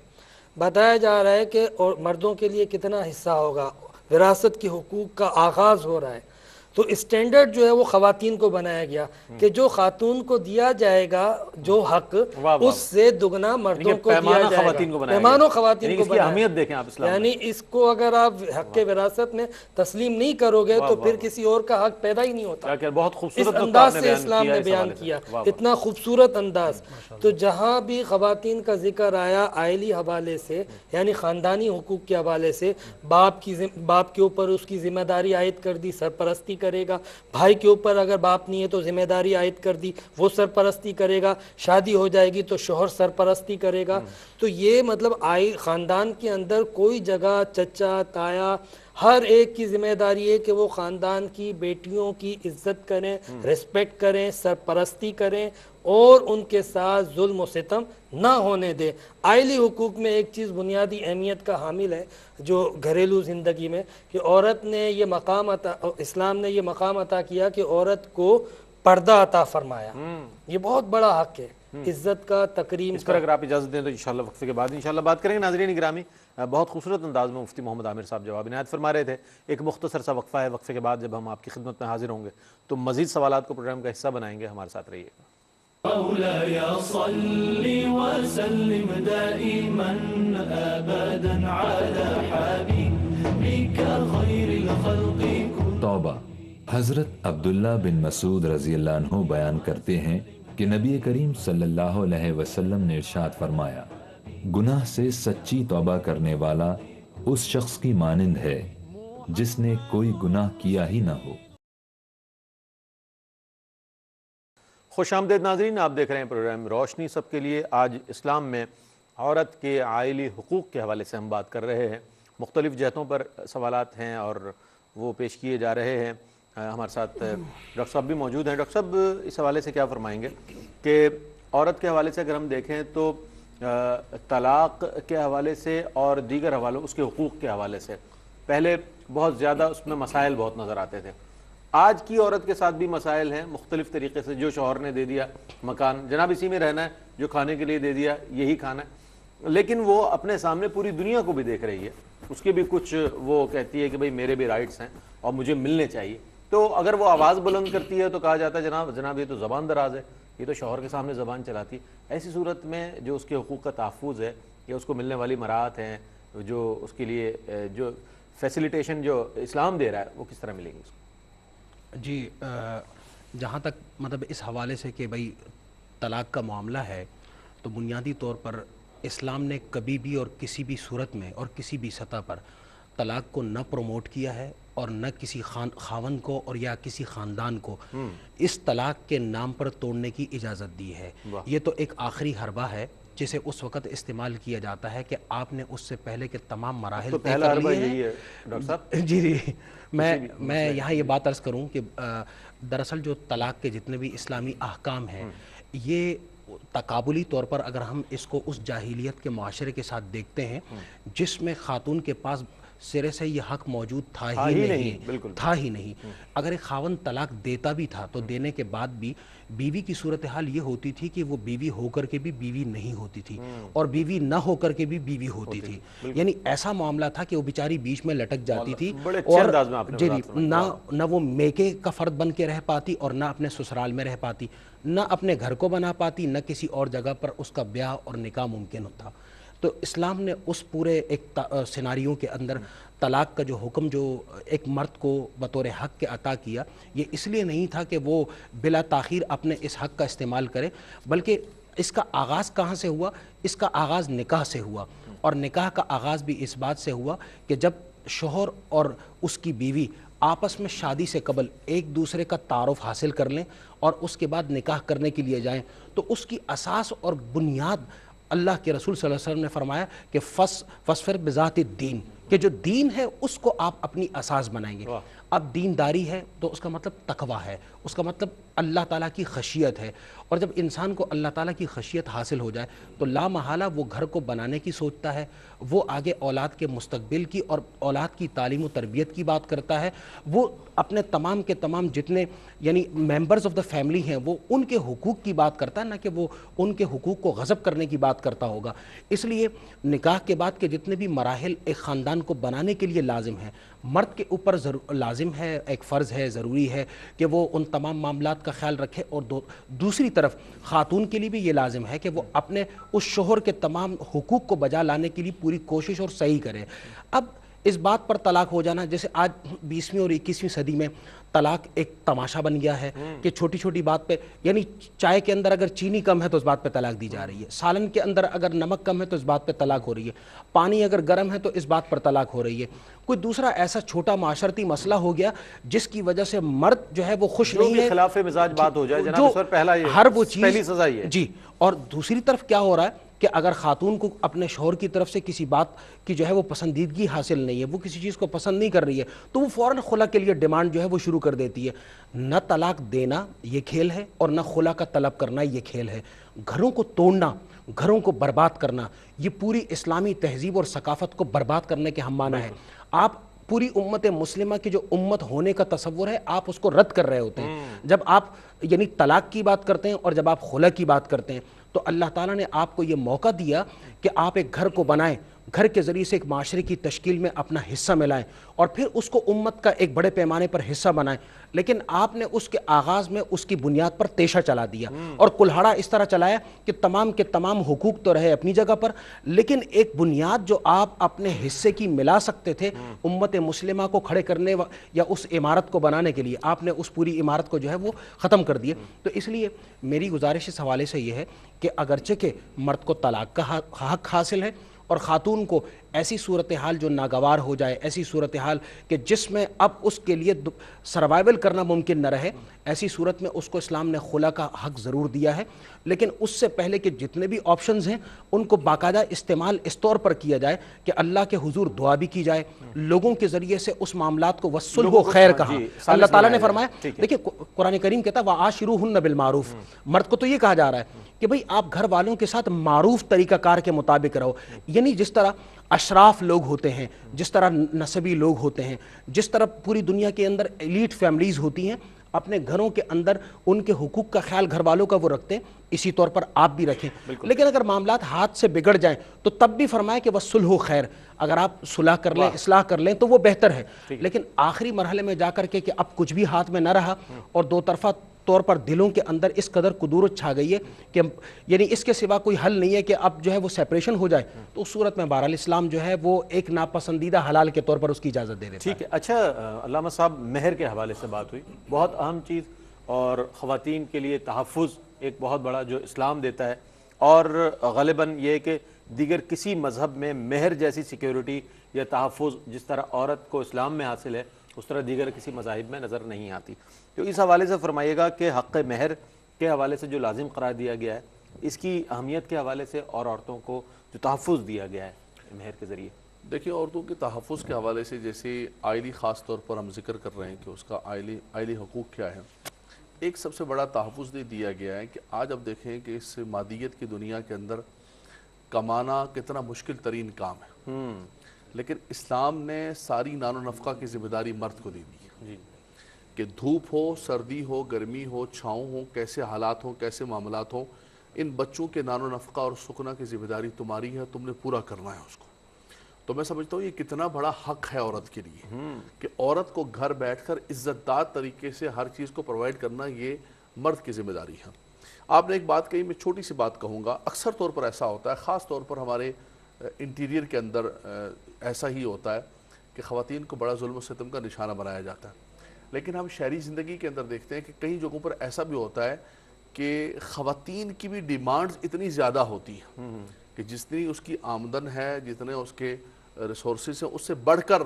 بتایا جا رہا ہے کہ اور مردوں کے لیے کتنا حصہ ہوگا، وراثت کے حقوق کا آغاز ہو رہا ہے۔ تو اسٹینڈرڈ جو ہے وہ خواتین کو بنایا گیا کہ جو خاتون کو دیا جائے گا جو حق، اس سے دگنا مردوں کو دیا جائے گا، پیمانوں خواتین کو بنایا۔ اہمیت دیکھیں آپ اسلام، یعنی اس کو اگر آپ حق وراثت میں تسلیم نہیں کرو گے تو پھر کسی اور کا حق پیدا ہی نہیں ہوتا۔ بہت خوبصورت اس انداز سے اسلام نے بیان کیا، اتنا خوبصورت انداز۔ تو جہاں بھی خواتین کا ذکر آیا آئلی حوالے سے، یعنی خاندانی حقوق کے حوالے سے، باپ کے اوپر اس کی ذمہ داری عائد کر دی، سرپرستی کرے گا، بھائی کے اوپر اگر باپ نہیں ہے تو ذمہ داری عائد کر دی، وہ سرپرستی کرے گا، شادی ہو جائے گی تو شوہر سرپرستی کرے گا۔ تو یہ مطلب خاندان کے اندر کوئی جگہ چچا، تایا، ہر ایک کی ذمہ داری ہے کہ وہ خاندان کی بیٹیوں کی عزت کریں، ریسپیکٹ کریں، سرپرستی کریں اور ان کے ساتھ ظلم و ستم نہ ہونے دے۔ آئلی حقوق میں ایک چیز بنیادی اہمیت کا حامل ہے جو گھریلو زندگی میں، کہ عورت نے یہ مقام اسلام نے یہ مقام عطا کیا کہ عورت کو پردہ عطا فرمایا۔ یہ بہت بڑا حق ہے عزت کا، تکریم اس پر اگر آپ اجازت دیں تو انشاءاللہ وقفے کے بعد انشاءاللہ بات کریں گے۔ ناظرین گرامی، بہت خوبصورت انداز میں مفتی محمد عامر صاحب جواب عنایت فرما رہے تھے۔ ایک مختصر سا وقفہ ہے، وقفے کے بعد جب ہم آپ کی خدمت میں حاضر ہوں گے تو مزید سوالات کو پروگرام کا حصہ بنائیں گے، ہمارے ساتھ رہیے گا۔ مولاي صل وسلم دائما ابدا على حبيبك خير الخلق كلهم۔ توبہ۔ حضرت عبداللہ بن مسعود رضی اللہ عنہ بیان کرتے ہیں کہ نبی کریم صلی اللہ علیہ وسلم نے ارشاد فرمایا، گناہ سے سچی توبہ کرنے والا اس شخص کی مانند ہے جس نے کوئی گناہ کیا ہی نہ ہو۔ خوش آمدید ناظرین، آپ دیکھ رہے ہیں پروگرام روشنی سب کے لیے۔ آج اسلام میں عورت کے عائلی حقوق کے حوالے سے ہم بات کر رہے ہیں، مختلف جہتوں پر سوالات ہیں اور وہ پیش کیے جا رہے ہیں۔ ہمارے ساتھ ڈاکٹر صاحب بھی موجود ہیں۔ ڈاکٹر صاحب اس حوالے سے کیا فرمائیں گے کہ عورت کے حوالے سے اگر ہم دیکھیں تو طلاق کے حوالے سے اور دیگر حوالوں اس کے حقوق کے حوالے سے پہلے بہت زیادہ اس میں مسائل بہت نظر آتے تھے۔ آج کی عورت کے ساتھ بھی مسائل ہیں مختلف طریقے سے، جو شوہر نے دے دیا مکان، جناب اسی میں رہنا ہے، جو کھانے کے لیے دے دیا یہی کھانا ہے، لیکن وہ اپنے سامنے پوری دنیا کو بھی دیکھ رہی ہے، اس کے بھی کچھ وہ کہتی ہے کہ بھئی میرے بھی رائٹس ہیں اور مجھے ملنے چاہیے۔ تو اگر وہ آواز بلند کرتی ہے تو کہا جاتا ہے جناب یہ تو زبان دراز ہے، یہ تو شوہر کے سامنے زبان چلاتی ہے۔ ایسی صورت میں جو اس کے حقوق کا تحفظ ہے یا اس کو ملنے والی مراعات ہیں، جو اس کے لیے جو فیسیلیٹیشن جو اسلام دے رہا ہے، وہ کس طرح ملیں گی اس کو؟ جی، جہاں تک مطلب اس حوالے سے کہ بھئی طلاق کا معاملہ ہے تو بنیادی طور پر اسلام نے کبھی بھی اور کسی بھی صورت میں اور کسی بھی سطح پر طلاق کو نہ پروموٹ کیا ہے اور نہ کسی خاوند کو اور یا کسی خاندان کو اس طلاق کے نام پر توڑنے کی اجازت دی ہے۔ یہ تو ایک آخری حربہ ہے جسے اس وقت استعمال کیا جاتا ہے کہ آپ نے اس سے پہلے کے تمام مراحل طے کر لیے ہیں۔ ڈاکٹر صاحب جی میں یہاں یہ بات عرض کروں کہ دراصل جو طلاق کے جتنے بھی اسلامی احکام ہیں، یہ تقابلی طور پر اگر ہم اس کو اس جاہلیت کے معاشرے کے ساتھ دیکھتے ہیں جس میں خاتون کے پاس سرے سے یہ حق موجود تھا ہی ہی نہیں، بالکل نہیں، تھا ہی نہیں۔ اگر ایک خاوند طلاق دیتا بھی تھا تو دینے کے بعد بھی بیوی کی صورتحال یہ ہوتی تھی کہ وہ بیوی ہو کر کے بھی بیوی نہیں ہوتی تھی، اور بیوی نہ ہو کر کے بھی بیوی ہوتی تھی، یعنی ایسا معاملہ تھا کہ وہ بیچاری بیچ میں لٹک جاتی تھی، بڑے اچھے انداز میں آپ نے جی وضاحت فرمائی۔ نہ وہ میکے کا فرد بن کے رہ پاتی اور نہ اپنے سسرال میں رہ پاتی، نہ اپنے گھر کو بنا پاتی، نہ کسی اور جگہ پر اس کا بیاہ اور نکاح ممکن تھا۔ تو اسلام نے اس پورے ایک سیناریوں کے اندر طلاق کا جو حکم جو ایک مرد کو بطور حق کے عطا کیا، یہ اس لیے نہیں تھا کہ وہ بلا تاخیر اپنے اس حق کا استعمال کرے، بلکہ اس کا آغاز کہاں سے ہوا؟ اس کا آغاز نکاح سے ہوا، اور نکاح کا آغاز بھی اس بات سے ہوا کہ جب شوہر اور اس کی بیوی آپس میں شادی سے قبل ایک دوسرے کا تعارف حاصل کر لیں اور اس کے بعد نکاح کرنے کے لیے جائیں، تو اس کی اساس اور بنیاد اللہ کے رسول صلی اللہ علیہ وسلم نے فرمایا کہ فَاصْفِرْ بِذَاتِ الدِّین، کہ جو دین ہے اس کو آپ اپنی اساس بنائیں گے۔ اب دینداری ہے تو اس کا مطلب تقویٰ ہے، اس کا مطلب اللہ تعالیٰ کی خشیت ہے، اور جب انسان کو اللہ تعالیٰ کی خشیت حاصل ہو جائے تو لا محالہ وہ گھر کو بنانے کی سوچتا ہے، وہ آگے اولاد کے مستقبل کی اور اولاد کی تعلیم و تربیت کی بات کرتا ہے، وہ اپنے تمام کے تمام جتنے یعنی ممبرز آف دا فیملی ہیں وہ ان کے حقوق کی بات کرتا ہے، نہ کہ وہ ان کے حقوق کو غصب کرنے کی بات کرتا ہوگا۔ اس لیے نکاح کے بعد کے جتنے بھی مراحل ایک خاندان کو بنانے کے لیے لازم ہیں، مرد کے اوپر لازم ہے، ایک فرض ہے، ضروری ہے کہ وہ ان تمام معاملات کا خیال رکھے، اور دوسری طرف خاتون کے لیے بھی یہ لازم ہے کہ وہ اپنے اس شوہر کے تمام حقوق کو بجا لانے کے لیے پوری کوشش اور صحیح کرے۔ اب اس بات پر طلاق ہو جانا، جیسے آج 20ویں اور 21ویں صدی میں طلاق ایک تماشا بن گیا ہے کہ چھوٹی چھوٹی بات پہ، یعنی چائے کے اندر اگر چینی کم ہے تو اس بات پہ طلاق دی جا رہی ہے، سالن کے اندر اگر نمک کم ہے تو اس بات پہ طلاق ہو رہی ہے، پانی اگر گرم ہے تو اس بات پر طلاق ہو رہی ہے۔ کوئی دوسرا ایسا چھوٹا معاشرتی مسئلہ ہو گیا جس کی وجہ سے مرد جو ہے وہ خوش نہیں ہے، خلاف مزاج بات ہو جائے جناب، اس پر پہلا یہ ہر وہ چیز پہلی سزا یہ ہے۔ جی، اور دوسری طرف کیا ہو رہا ہے کہ اگر خاتون کو اپنے شوہر کی طرف سے کسی بات کی جو ہے وہ پسندیدگی حاصل نہیں ہے، وہ کسی چیز کو پسند نہیں کر رہی ہے، تو وہ فوراً خلا کے لیے ڈیمانڈ جو ہے وہ شروع کر دیتی ہے۔ نہ طلاق دینا یہ کھیل ہے اور نہ خلا کا طلب کرنا یہ کھیل ہے۔ گھروں کو توڑنا، گھروں کو برباد کرنا، یہ پوری اسلامی تہذیب اور ثقافت کو برباد کرنے کے ہم معنی ہے۔ آپ پوری امت مسلمہ کی جو امت ہونے کا تصور ہے آپ اس کو رد کر رہے ہوتے ہیں جب آپ یعنی طلاق کی بات کرتے ہیں اور جب آپ خلا کی بات کرتے ہیں۔ تو اللہ تعالیٰ نے آپ کو یہ موقع دیا کہ آپ ایک گھر کو بنائیں، گھر کے ذریعے سے ایک معاشرے کی تشکیل میں اپنا حصہ ملائیں اور پھر اس کو امت کا ایک بڑے پیمانے پر حصہ بنائیں، لیکن آپ نے اس کے آغاز میں اس کی بنیاد پر تیشہ چلا دیا اور کلہاڑا اس طرح چلایا کہ تمام کے تمام حقوق تو رہے اپنی جگہ پر، لیکن ایک بنیاد جو آپ اپنے حصے کی ملا سکتے تھے امت مسلمہ کو کھڑے کرنے یا اس عمارت کو بنانے کے لیے، آپ نے اس پوری عمارت کو جو ہے وہ ختم کر دیا۔ تو اس لیے میری گزارش اس حوالے سے یہ ہے کہ اگرچہ کہ مرد کو طلاق کا حق حاصل ہے اور خاتون کو ایسی صورتحال جو ناگوار ہو جائے، ایسی صورتحال کہ جس میں اب اس کے لیے سروائیول کرنا ممکن نہ رہے، ایسی صورت میں اس کو اسلام نے خلا کا حق ضرور دیا ہے، لیکن اس سے پہلے کہ جتنے بھی آپشنز ہیں ان کو باقاعدہ استعمال اس طور پر کیا جائے کہ اللہ کے حضور دعا بھی کی جائے، لوگوں کے ذریعے سے اس معاملات کو وصلح و خیر کہا۔ اللہ تعالیٰ نے فرمایا، دیکھیں قرآن کریم کہتا ہے وَعَاشِرُوهُنَّ بِالْمَعْرُوفِ، مرد کو تو یہ کہا جا رہا ہے کہ بھئی آپ گھر والوں کے ساتھ معروف طریقہ کار کے مطابق رہو، یعنی جس طرح اشراف لوگ ہوتے ہیں، جس طرح نسبی لوگ ہوتے ہیں، جس طرح پوری دنیا کے اندر ایلیٹ فیملیز ہوتی ہیں، اپنے گھروں کے اندر ان کے حقوق کا خیال گھر والوں کا وہ رکھتے ہیں، اسی طور پر آپ بھی رکھیں۔ لیکن اگر معاملات ہاتھ سے بگڑ جائیں تو تب بھی فرمایا کہ وَصُلْحُ خیر، اگر آپ صلح کر لیں، اصلاح کر لیں تو وہ بہتر ہے، لیکن آخری مرحلے میں جا کر کے کہ اب کچھ بھی ہاتھ میں نہ رہا اور دو طرفہ طور پر دلوں کے اندر اس قدر کدورت چھا گئی ہے کہ یعنی اس کے سوا کوئی حل نہیں ہے کہ اب جو ہے وہ سیپریشن ہو جائے، تو اس صورت میں بہرحال اسلام جو ہے وہ ایک ناپسندیدہ حلال کے طور پر اس کی اجازت دے دیتا ہے۔ ٹھیک ہے، اچھا علامہ صاحب، مہر کے حوالے سے بات ہوئی، بہت اہم چیز، اور خواتین کے لیے تحفظ ایک بہت بڑا جو اسلام دیتا ہے، اور غالباً یہ کہ دیگر کسی مذہب میں مہر جیسی سیکیورٹی یا تحفظ جس طرح عورت کو اسلام میں حاصل ہے اس طرح دیگر کسی مذاہب میں نظر نہیں آتی۔ تو اس حوالے سے فرمائیے گا کہ حق مہر کے حوالے سے جو لازم قرار دیا گیا ہے، اس کی اہمیت کے حوالے سے اور عورتوں کو جو تحفظ دیا گیا ہے مہر کے ذریعے۔ دیکھیے عورتوں کے تحفظ کے حوالے سے جیسے آئلی خاص طور پر ہم ذکر کر رہے ہیں کہ اس کا آئلی حقوق کیا ہے، ایک سب سے بڑا تحفظ دیا گیا ہے کہ آج اب دیکھیں کہ اس مادیت کی دنیا کے اندر کمانا کتنا مشکل ترین کام ہے، لیکن اسلام نے ساری نان و نفقہ کی ذمہ داری مرد کو دی دی کہ دھوپ ہو، سردی ہو، گرمی ہو، چھاؤں ہو، کیسے حالات ہوں، کیسے معاملات ہوں، ان بچوں کے نان و نفقہ اور سکنا کی ذمہ داری تمہاری ہے، تم نے پورا کرنا ہے اس کو۔ تو میں سمجھتا ہوں یہ کتنا بڑا حق ہے عورت کے لیے کہ عورت کو گھر بیٹھ کر عزت دار طریقے سے ہر چیز کو پرووائڈ کرنا یہ مرد کی ذمہ داری ہے۔ آپ نے ایک بات کہی، میں چھوٹی سی بات کہوں گا، اکثر طور پر ایسا ہوتا ہے، خاص طور پر ہمارے انٹیریئر کے اندر ایسا ہی ہوتا ہے کہ خواتین کو بڑا ظلم و ستم کا نشانہ بنایا جاتا ہے، لیکن ہم شہری زندگی کے اندر دیکھتے ہیں کہ کئی جگہوں پر ایسا بھی ہوتا ہے کہ خواتین کی بھی ڈیمانڈز اتنی زیادہ ہوتی ہیں کہ جتنی اس کی آمدن ہے، جتنے اس کے ریسورسز ہیں، اس سے بڑھ کر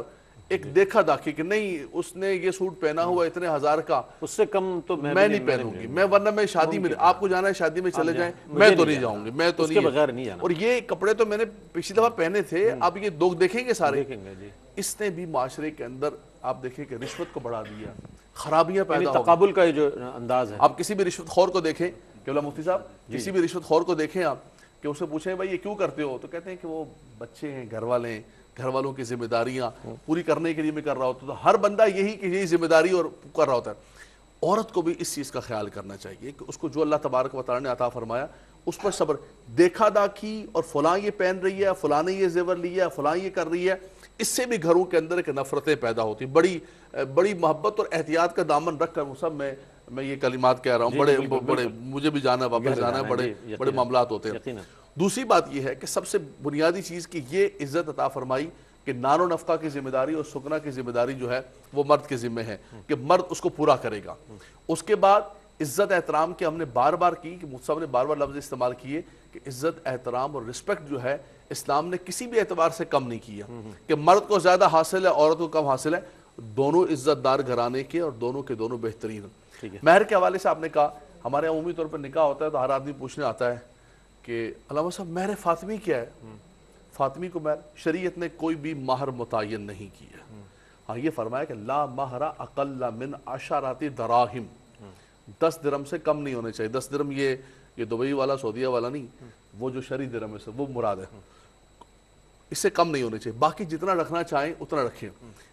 ایک دیکھا داکھی کہ نہیں اس نے یہ سوٹ پہنا ہوا اتنے ہزار کا، اس سے کم تو میں نہیں پہنوں گی، میں ورنہ میں شادی میں، آپ کو جانا ہے شادی میں چلے جائیں، میں تو نہیں جاؤں گی، میں تو نہیں بغیر نہیں جانا، اور یہ کپڑے تو میں نے پچھلی دفعہ پہنے تھے، اب یہ لوگ دیکھیں گے سارے۔ اس نے بھی معاشرے کے اندر آپ دیکھیں کہ رشوت کو بڑھا دیا، خرابیاں پیدا ہو، تقابل کا جو انداز ہے۔ آپ کسی بھی رشوت خور کو دیکھیں، کہ مفتی صاحب کسی بھی رشوت خور کو دیکھیں آپ کہ اسے پوچھیں بھائی یہ کیوں کرتے ہو، تو کہتے ہیں کہ وہ بچے ہیں، گھر والے ہیں، گھر والوں کی ذمہ داریاں پوری کرنے کے لیے میں کر رہا ہوتا، تو ہر بندہ یہی ذمہ داری اور کر رہا ہوتا ہے۔ عورت کو بھی اس چیز کا خیال کرنا چاہیے کہ اس کو جو اللہ تبارک و تعالی نے عطا فرمایا اس پر صبر، دیکھا داکھی اور فلاں یہ پہن رہی ہے، فلاں نے یہ زیور لیا ہے، فلاں یہ کر رہی ہے، اس سے بھی گھروں کے اندر ایک نفرتیں پیدا ہوتی، بڑی محبت اور احتیاط کا دامن رکھ کر وہ سب میں یہ کلمات کہہ رہا ہوں، بڑے مجھے بھی جانا ہے، واپس جانا ہے، بڑے معاملات ہوتے ہیں۔ دوسری بات یہ ہے کہ سب سے بنیادی چیز کہ یہ عزت عطا فرمائی کہ نان و نفقہ کی ذمہ داری اور سکنا کی ذمہ داری جو ہے وہ مرد کے ذمہ ہے کہ مرد اس کو پورا کرے گا۔ اس کے بعد عزت احترام کے ہم نے بار بار کی کہ مجھ صاحب نے بار بار لفظ استعمال کیے کہ عزت احترام اور رسپیکٹ جو ہے اسلام نے کسی بھی اعتبار سے کم نہیں کیا کہ مرد کو زیادہ حاصل ہے، عورت کو کم حاصل ہے، دونوں عزت دار گھرانے کے اور دونوں کے دونوں بہترین۔ مہر کے حوالے سے آپ نے کہا ہمارے عمومی طور پر نکاح ہوتا ہے تو ہر آدمی پوچھنے آتا ہے کہ علامہ صاحب مہر فاطمی کیا ہے؟ فاطمی کو مہر شریعت نے کوئی بھی مہر متعین نہیں کیا، ہاں یہ فرمایا کہ لا مہر اقل من عشرات دراہم، 10 درہم سے کم نہیں ہونے چاہیے۔ 10 درہم یہ دبئی والا سعودیہ والا نہیں، وہ جو شرعی درہم ہے وہ مراد ہے، اس سے کم نہیں ہونے چاہیے، باقی جتنا رکھنا چاہیں اتنا رکھیں،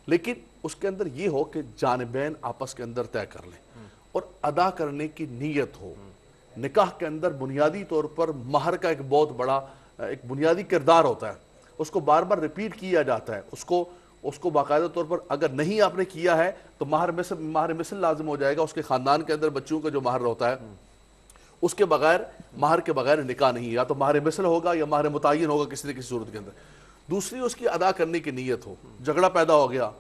لیکن اس کے اندر یہ ہو کہ جانبین آپس کے اندر طے کر لیں اور ادا کرنے کی نیت ہو۔ نکاح کے اندر بنیادی طور پر مہر کا ایک بہت بڑا ایک بنیادی کردار ہوتا ہے، اس کو بار بار ریپیٹ کیا جاتا ہے، اس کو باقاعدہ طور پر اگر نہیں آپ نے کیا ہے تو مہر مثل لازم ہو جائے گا، اس کے خاندان کے اندر بچوں کا جو مہر ہوتا ہے اس کے بغیر مہر کے بغیر نکاح نہیں، یا تو مہر مثل ہوگا یا مہر متعین ہوگا کسی نہ کسی صورت کے اندر۔ دوسری اس کی ادا کرنے کی نیت ہو، جھگڑا پیدا ہو گیا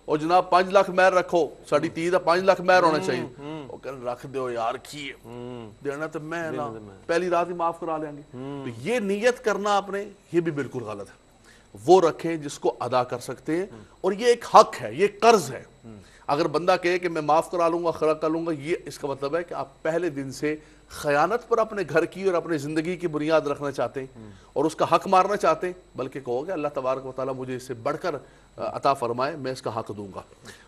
اور جناب 5 لاکھ مہر رکھو، ساڑھی 30 5 لاکھ مہر ہونا چاہیے، وہ کہنے رکھ دیو یار کی دینا تو میں نا پہلی رات ہی معاف کرا لیں گے، تو یہ نیت کرنا آپ نے یہ بھی بالکل غلط ہے۔ وہ رکھیں جس کو ادا کر سکتے ہیں، اور یہ ایک حق ہے، یہ قرض ہے۔ اگر بندہ کہے کہ میں معاف کرا لوں گا، خرا کر لوں گا، یہ اس کا مطلب ہے کہ آپ پہلے دن سے خیانت پر اپنے گھر کی اور اپنی زندگی کی بنیاد رکھنا چاہتے ہیں اور اس کا حق مارنا چاہتے ہیں، بلکہ کہو گے اللہ تبارک و تعالیٰ مجھے اس سے بڑھ کر عطا فرمائے، میں اس کا حق دوں گا۔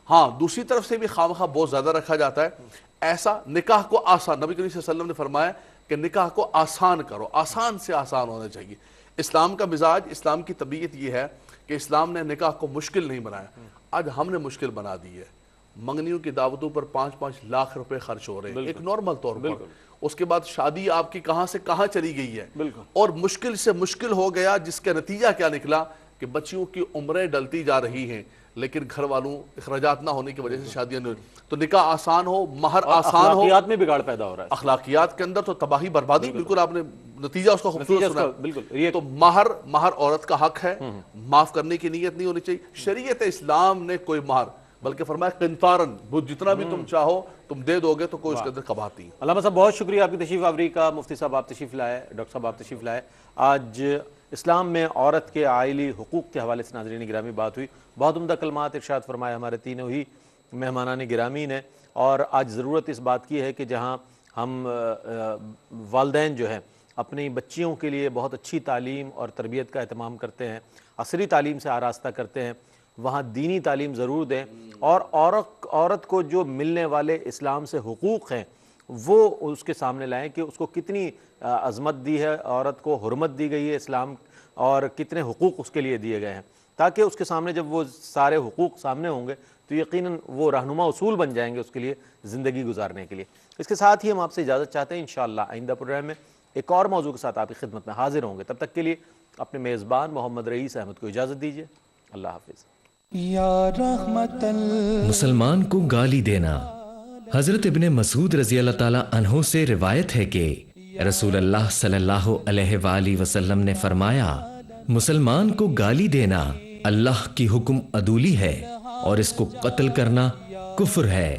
ہاں دوسری طرف سے بھی خواہ بہت زیادہ رکھا جاتا ہے، ایسا نکاح کو آسان، نبی کریم صلی اللہ علیہ وسلم نے فرمایا کہ نکاح کو آسان کرو، آسان سے آسان ہونا چاہیے۔ اسلام کا مزاج، اسلام کی طبیعت یہ ہے کہ اسلام نے نکاح کو مشکل نہیں بنایا، آج ہم نے مشکل بنا دی ہے۔ منگنیوں کی دعوتوں پر 5-5 لاکھ روپے خرچ ہو رہے ہیں ایک نارمل طور پر، اس کے بعد شادی آپ کی کہاں سے کہاں چلی گئی ہے، اور مشکل سے مشکل ہو گیا، جس کا نتیجہ کیا نکلا کہ بچیوں کی عمریں ڈلتی جا رہی ہیں، لیکن گھر والوں اخراجات نہ ہونے کی وجہ سے شادیاں نہیں ہوئی۔ تو نکاح آسان ہو، مہر آسان ہو، اخلاقیات میں بگاڑ پیدا ہو رہا ہے، اخلاقیات کے اندر تو تباہی بربادی، بالکل آپ نے نتیجہ اس کا خوبصورت سنا۔ بالکل، تو مہر عورت کا حق ہے، معاف کرنے کی نیت نہیں ہونی چاہیے۔ شریعت اسلام نے کوئی مہر، بلکہ فرمایا قنطارن، جتنا بھی تم چاہو تم دے دو گے تو کوئی اس کے اندر کباتی ہے۔ علامہ صاحب بہت شکریہ آپ کی تشریف آوری کا، مفتی صاحب آپ تشریف لائے، ڈاکٹر صاحب آپ تشریف لائے۔ آج اسلام میں عورت کے عائلی حقوق کے حوالے سے ناظرین گرامی بات ہوئی، بہت عمدہ کلمات ارشاد فرمائے ہمارے تینوں ہی مہمانان گرامی نے، اور آج ضرورت اس بات کی ہے کہ جہاں ہم والدین جو ہیں اپنی بچیوں کے لیے بہت اچھی تعلیم اور تربیت کا اہتمام کرتے ہیں، عصری تعلیم سے آراستہ کرتے ہیں، وہاں دینی تعلیم ضرور دیں، اور عورت کو جو ملنے والے اسلام سے حقوق ہیں وہ اس کے سامنے لائیں کہ اس کو کتنی عظمت دی ہے، عورت کو حرمت دی گئی ہے اسلام، اور کتنے حقوق اس کے لیے دیے گئے ہیں، تاکہ اس کے سامنے جب وہ سارے حقوق سامنے ہوں گے تو یقیناً وہ رہنما اصول بن جائیں گے اس کے لیے زندگی گزارنے کے لیے۔ اس کے ساتھ ہی ہم آپ سے اجازت چاہتے ہیں، انشاءاللہ آئندہ پروگرام میں ایک اور موضوع کے ساتھ آپ کی خدمت میں حاضر ہوں گے۔ تب تک کے لیے اپنے میزبان محمد رئیس احمد کو اجازت دیجیے، اللہ حافظ۔ مسلمان کو گالی دینا۔ حضرت ابن مسعود رضی اللہ تعالیٰ عنہ سے روایت ہے کہ رسول اللہ صلی اللہ علیہ وآلہ وسلم نے فرمایا، مسلمان کو گالی دینا اللہ کی حکم عدولی ہے اور اس کو قتل کرنا کفر ہے۔